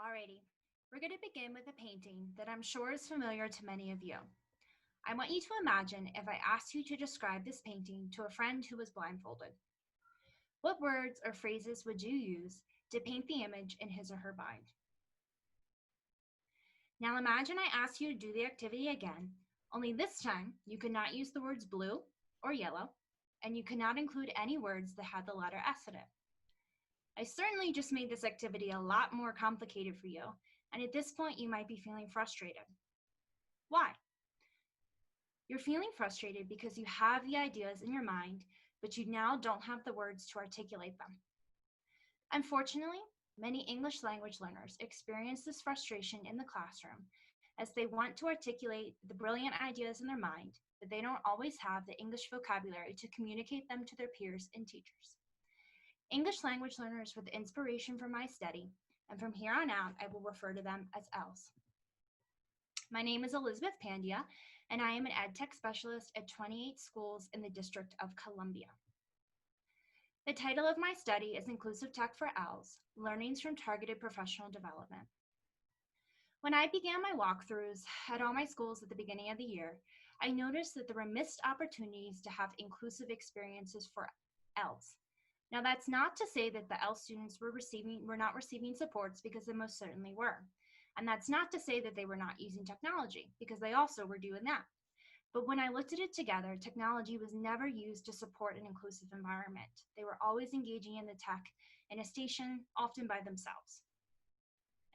Alrighty, we're going to begin with a painting that I'm sure is familiar to many of you. I want you to imagine if I asked you to describe this painting to a friend who was blindfolded. What words or phrases would you use to paint the image in his or her mind? Now imagine I ask you to do the activity again, only this time you could not use the words blue or yellow, and you could not include any words that had the letter S in it. I certainly just made this activity a lot more complicated for you, and at this point you might be feeling frustrated. Why? You're feeling frustrated because you have the ideas in your mind, but you now don't have the words to articulate them. Unfortunately, many English language learners experience this frustration in the classroom as they want to articulate the brilliant ideas in their mind, but they don't always have the English vocabulary to communicate them to their peers and teachers. English language learners with inspiration from my study, and from here on out, I will refer to them as ELs. My name is Elizabeth Pandya, and I am an ed tech specialist at 28 schools in the District of Columbia. The title of my study is Inclusive Tech for ELs, Learnings from Targeted Professional Development. When I began my walkthroughs at all my schools at the beginning of the year, I noticed that there were missed opportunities to have inclusive experiences for ELs. Now, that's not to say that the EL students were not receiving supports, because they most certainly were. And that's not to say that they were not using technology, because they also were doing that. But when I looked at it together, technology was never used to support an inclusive environment. They were always engaging in the tech in a station, often by themselves.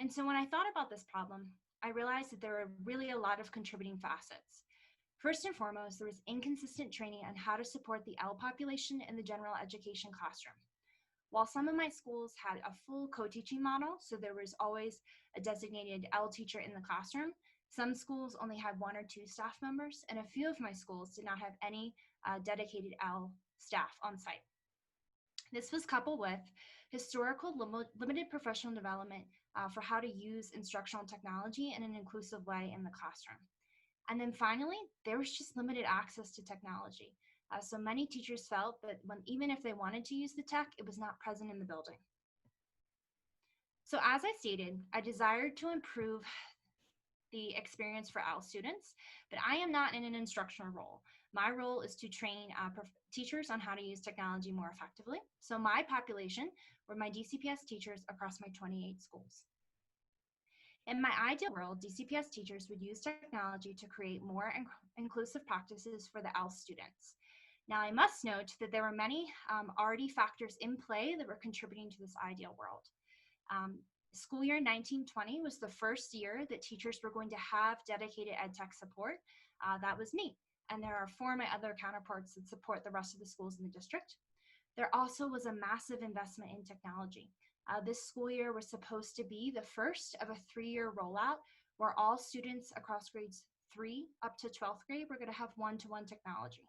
And so when I thought about this problem, I realized that there were really a lot of contributing facets. First and foremost, there was inconsistent training on how to support the EL population in the general education classroom. While some of my schools had a full co-teaching model, so there was always a designated EL teacher in the classroom, some schools only had 1 or 2 staff members, and a few of my schools did not have any dedicated EL staff on site. This was coupled with historical limited professional development for how to use instructional technology in an inclusive way in the classroom. And then finally, there was just limited access to technology. So many teachers felt that even if they wanted to use the tech, it was not present in the building. So as I stated, I desired to improve the experience for EL students, but I am not in an instructional role. My role is to train teachers on how to use technology more effectively. So my population were my DCPS teachers across my 28 schools. In my ideal world, DCPS teachers would use technology to create more inclusive practices for the EL students. Now, I must note that there were many already factors in play that were contributing to this ideal world. School year 1920 was the first year that teachers were going to have dedicated ed tech support. That was me. And there are 4 of my other counterparts that support the rest of the schools in the district. There also was a massive investment in technology. This school year was supposed to be the first of a 3-year rollout where all students across grades 3 up to 12th grade were going to have one-to-one technology.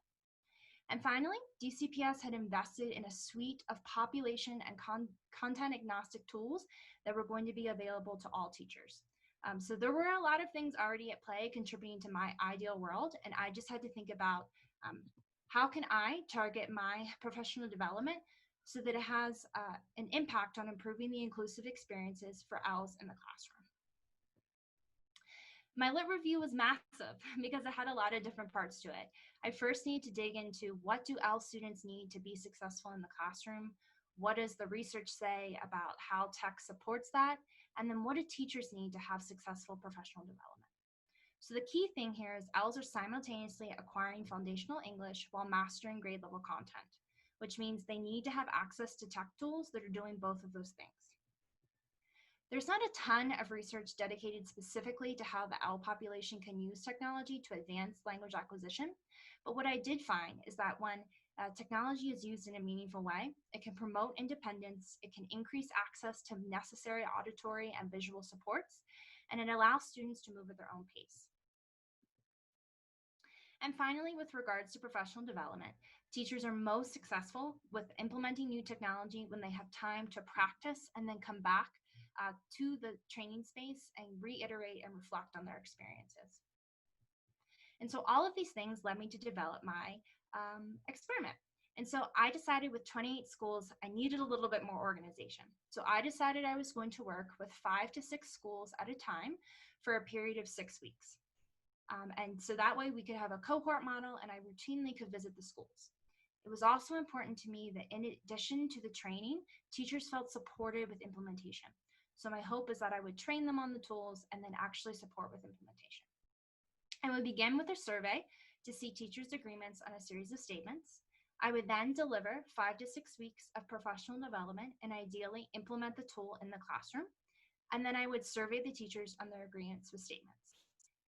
And finally, DCPS had invested in a suite of population and content agnostic tools that were going to be available to all teachers. So there were a lot of things already at play contributing to my ideal world, and I just had to think about how can I target my professional development so that it has an impact on improving the inclusive experiences for ELs in the classroom. My lit review was massive because it had a lot of different parts to it. I first need to dig into what do EL students need to be successful in the classroom? What does the research say about how tech supports that? And then what do teachers need to have successful professional development? So the key thing here is ELs are simultaneously acquiring foundational English while mastering grade level content, which means they need to have access to tech tools that are doing both of those things. There's not a ton of research dedicated specifically to how the EL population can use technology to advance language acquisition, but what I did find is that when technology is used in a meaningful way, it can promote independence, it can increase access to necessary auditory and visual supports, and it allows students to move at their own pace. And finally, with regards to professional development, teachers are most successful with implementing new technology when they have time to practice and then come back to the training space and reiterate and reflect on their experiences. And so all of these things led me to develop my experiment. And so I decided with 28 schools, I needed a little bit more organization. So I decided I was going to work with 5 to 6 schools at a time for a period of 6 weeks. And so that way we could have a cohort model and I routinely could visit the schools. It was also important to me that in addition to the training, teachers felt supported with implementation. So my hope is that I would train them on the tools and then actually support with implementation. I would begin with a survey to see teachers' agreements on a series of statements. I would then deliver 5 to 6 weeks of professional development and ideally implement the tool in the classroom. And then I would survey the teachers on their agreements with statements.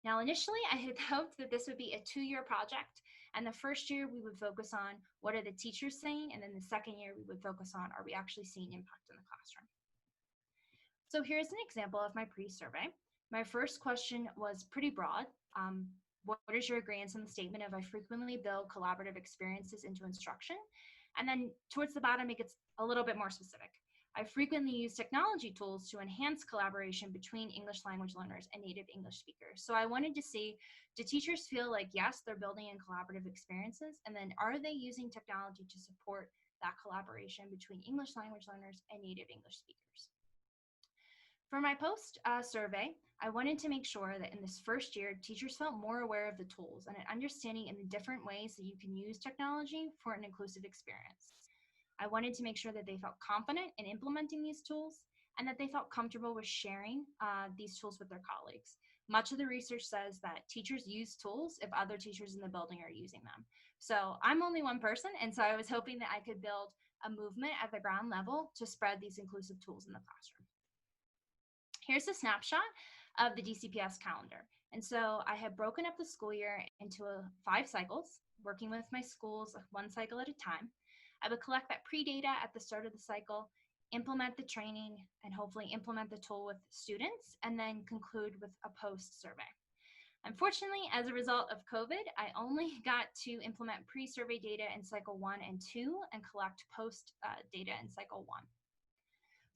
Now, initially, I had hoped that this would be a 2-year project. And the first year, we would focus on what are the teachers saying? And then the second year, we would focus on are we actually seeing impact in the classroom? So here's an example of my pre-survey. My first question was pretty broad. What is your agreement on the statement of I frequently build collaborative experiences into instruction? And then towards the bottom, it gets a little bit more specific. I frequently use technology tools to enhance collaboration between English language learners and native English speakers. So I wanted to see, do teachers feel like, yes, they're building in collaborative experiences? And then are they using technology to support that collaboration between English language learners and native English speakers? For my post survey, I wanted to make sure that in this first year, teachers felt more aware of the tools and an understanding in the different ways that you can use technology for an inclusive experience. I wanted to make sure that they felt confident in implementing these tools and that they felt comfortable with sharing these tools with their colleagues. Much of the research says that teachers use tools if other teachers in the building are using them. So I'm only one person, and so I was hoping that I could build a movement at the ground level to spread these inclusive tools in the classroom. Here's a snapshot of the DCPS calendar. And so I have broken up the school year into 5 cycles, working with my schools 1 cycle at a time. I would collect that pre-data at the start of the cycle, implement the training, and hopefully implement the tool with students, and then conclude with a post survey. Unfortunately, as a result of COVID, I only got to implement pre-survey data in cycle 1 and 2 and collect post data in cycle 1.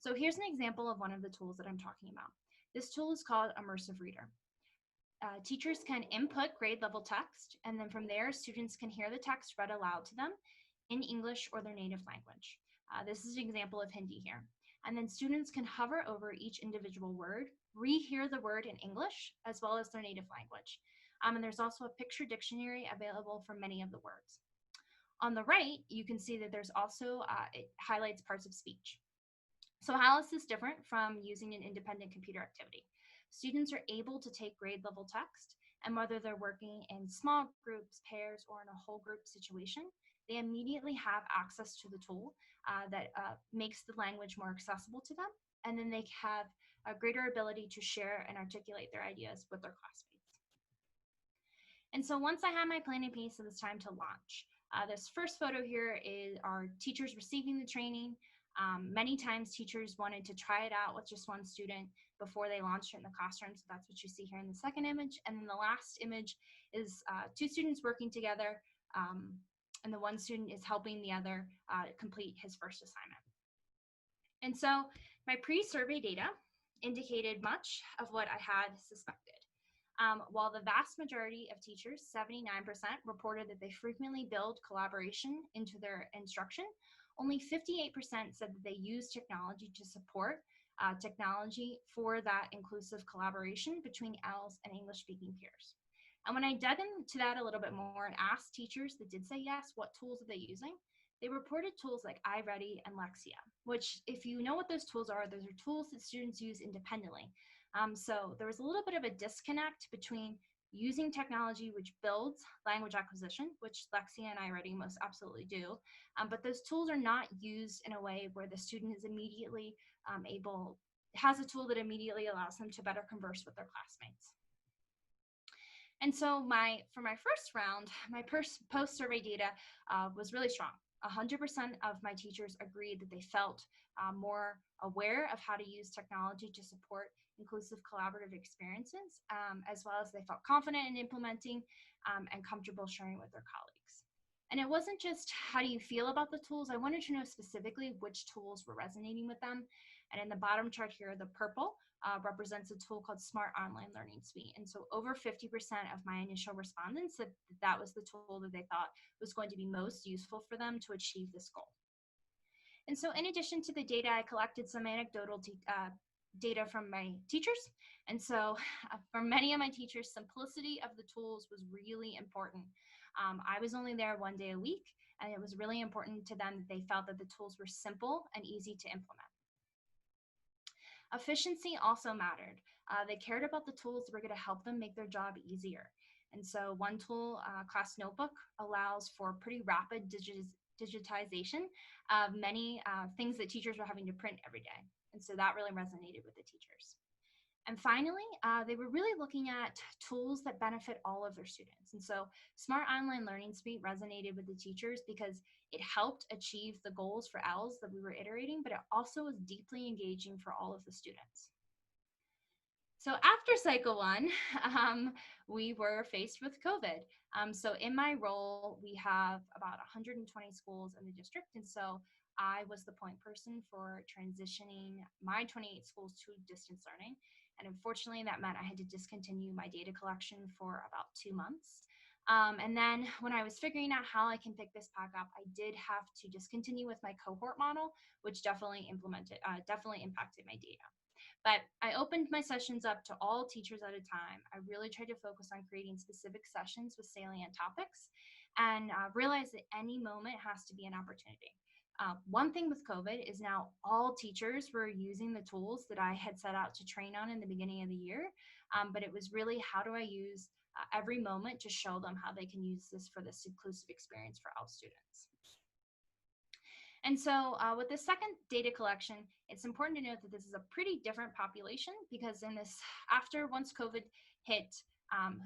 So here's an example of one of the tools that I'm talking about. This tool is called Immersive Reader. Teachers can input grade level text, and then from there, students can hear the text read aloud to them in English or their native language. This is an example of Hindi here. And then students can hover over each individual word, rehear the word in English, as well as their native language. And there's also a picture dictionary available for many of the words. On the right, you can see that there's also, it highlights parts of speech. So how is this different from using an independent computer activity? Students are able to take grade level text, and whether they're working in small groups, pairs, or in a whole group situation, they immediately have access to the tool that makes the language more accessible to them, and then they have a greater ability to share and articulate their ideas with their classmates. And so once I had my planning piece, it was time to launch. This first photo here is our teachers receiving the training. Many times teachers wanted to try it out with just one student before they launched it in the classroom. So that's what you see here in the second image. And then the last image is 2 students working together, and the one student is helping the other complete his first assignment. And so my pre-survey data indicated much of what I had suspected. While the vast majority of teachers, 79%, reported that they frequently build collaboration into their instruction, only 58% said that they use technology to support technology for that inclusive collaboration between ELs and English-speaking peers. And when I dug into that a little bit more and asked teachers that did say yes, what tools are they using? They reported tools like iReady and Lexia, which if you know what those are tools that students use independently. So there was a little bit of a disconnect between using technology which builds language acquisition, which Lexia and iReady most absolutely do, but those tools are not used in a way where the student is immediately has a tool that immediately allows them to better converse with their classmates. And so for my first round, my post-survey data was really strong. 100% of my teachers agreed that they felt more aware of how to use technology to support inclusive collaborative experiences, as well as they felt confident in implementing and comfortable sharing with their colleagues. And it wasn't just how do you feel about the tools. I wanted to know specifically which tools were resonating with them. And in the bottom chart here, the purple represents a tool called Smart Online Learning Suite. And so over 50% of my initial respondents said that was the tool that they thought was going to be most useful for them to achieve this goal. And so in addition to the data, I collected some anecdotal data from my teachers. And so for many of my teachers, simplicity of the tools was really important. I was only there one day a week, and it was really important to them that they felt that the tools were simple and easy to implement. Efficiency also mattered. They cared about the tools that were going to help them make their job easier. And so one tool, Class Notebook, allows for pretty rapid digitization of many things that teachers were having to print every day. And so that really resonated with the teachers. And finally, they were really looking at tools that benefit all of their students. And so Smart Online Learning Suite resonated with the teachers because it helped achieve the goals for ELs that we were iterating, but it also was deeply engaging for all of the students. So after cycle one, we were faced with COVID. So in my role, we have about 120 schools in the district. And so I was the point person for transitioning my 28 schools to distance learning. And unfortunately, that meant I had to discontinue my data collection for about 2 months. And then when I was figuring out how I can pick this back up, I did have to discontinue with my cohort model, which definitely impacted my data. But I opened my sessions up to all teachers at a time. I really tried to focus on creating specific sessions with salient topics and realized that any moment has to be an opportunity. One thing with COVID is now all teachers were using the tools that I had set out to train on in the beginning of the year, but it was really how do I use every moment to show them how they can use this for this inclusive experience for all students. And so with the second data collection, it's important to note that this is a pretty different population because in this, once COVID hit,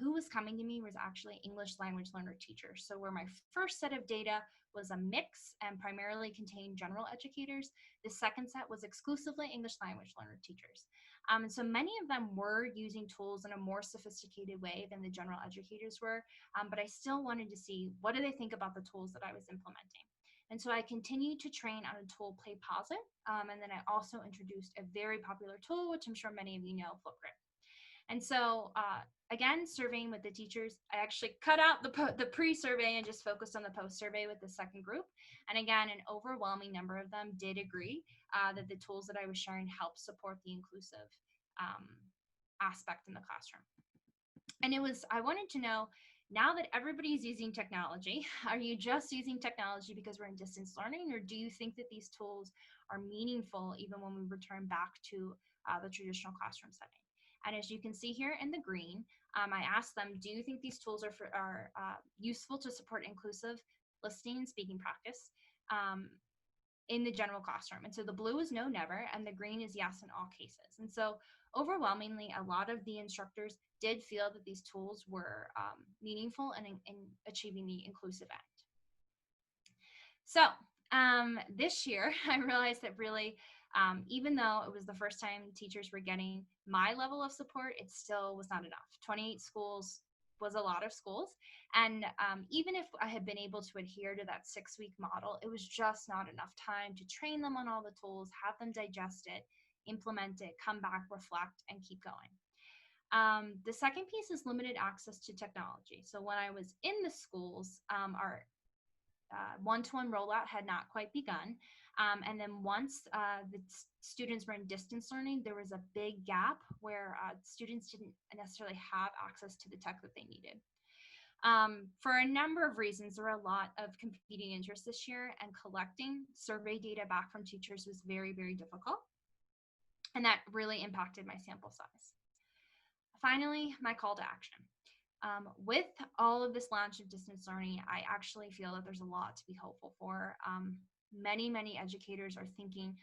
who was coming to me was actually English language learner teachers. So where my first set of data was a mix and primarily contained general educators, the second set was exclusively English language learner teachers. And so many of them were using tools in a more sophisticated way than the general educators were, but I still wanted to see what do they think about the tools that I was implementing. And so I continued to train on a tool, Playposit, and then I also introduced a very popular tool, which I'm sure many of you know, Flipgrid. And so again, surveying with the teachers, I actually cut out the pre-survey and just focused on the post-survey with the second group. And again, an overwhelming number of them did agree that the tools that I was sharing help support the inclusive aspect in the classroom. And I wanted to know, now that everybody's using technology, are you just using technology because we're in distance learning, or do you think that these tools are meaningful even when we return back to the traditional classroom setting? And as you can see here in the green, I asked them, do you think these tools are useful to support inclusive listening and speaking practice in the general classroom? And so the blue is no, never, and the green is yes in all cases. And so overwhelmingly, a lot of the instructors did feel that these tools were meaningful in achieving the inclusive end. So this year, I realized that really, even though it was the first time teachers were getting my level of support, it still was not enough. 28 schools was a lot of schools. And even if I had been able to adhere to that 6-week model, it was just not enough time to train them on all the tools, have them digest it, implement it, come back, reflect, and keep going. The second piece is limited access to technology. So when I was in the schools, our one-to-one rollout had not quite begun. And then once the students were in distance learning, there was a big gap where students didn't necessarily have access to the tech that they needed. For a number of reasons, there were a lot of competing interests this year, and collecting survey data back from teachers was very, very difficult. And that really impacted my sample size. Finally, my call to action. With all of this launch of distance learning, I actually feel that there's a lot to be hopeful for. Many educators are thinking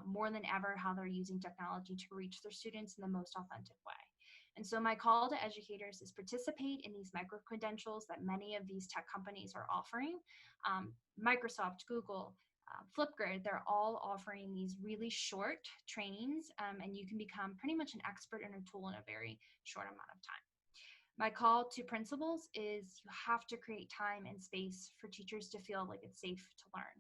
more than ever how they're using technology to reach their students in the most authentic way. And so my call to educators is participate in these micro-credentials that many of these tech companies are offering. Microsoft, Google, Flipgrid, they're all offering these really short trainings, and you can become pretty much an expert in a tool in a very short amount of time. My call to principals is you have to create time and space for teachers to feel like it's safe to learn.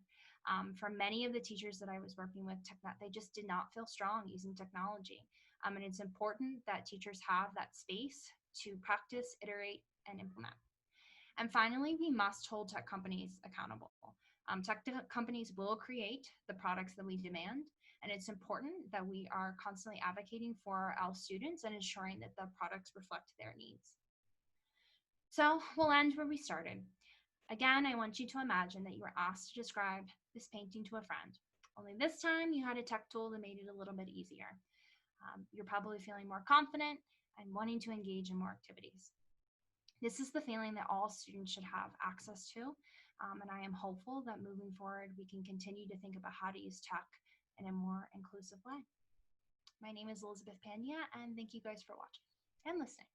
For many of the teachers that I was working with, they just did not feel strong using technology. And it's important that teachers have that space to practice, iterate, and implement. And finally, we must hold tech companies accountable. Tech companies will create the products that we demand, and it's important that we are constantly advocating for our students and ensuring that the products reflect their needs. So we'll end where we started. Again, I want you to imagine that you were asked to describe this painting to a friend. Only this time you had a tech tool that made it a little bit easier. You're probably feeling more confident and wanting to engage in more activities. This is the feeling that all students should have access to, and I am hopeful that moving forward, we can continue to think about how to use tech in a more inclusive way. My name is Elizabeth Pandya, and thank you guys for watching and listening.